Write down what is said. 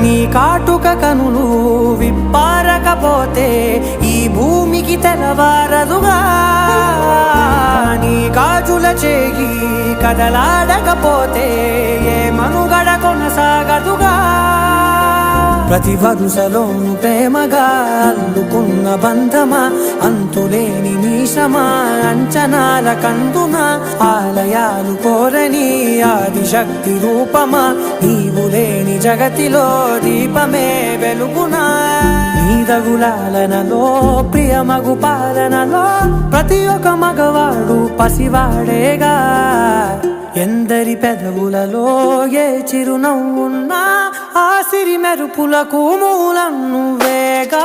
నీ కాటుక కనులు విప్పారకపోతే ఈ భూమికి తెలవారదుగా నీ గాజుల చేయి కదలాడకపోతే ఏ మనుగడ కొనసాగదుగా ప్రతి వరుసలోను ప్రేమగా అల్లుకున్న బంధమా అంతులేని నీశమా అంచనాల కందున ఆలయాలు కోరని ఆదిశక్తి రూపమా నీవు లేని జగతిలో దీపమే వెలుగునా నీదగులాలనలో ప్రియమగు పాలనలో ప్రతి ఒక్క మగవాడు పసివాడేగా ఎందరి పెదవులలో ఏ చిరునవ్వున్నా ఆ సిరి మెరుపులకు మూలం నువ్వేగా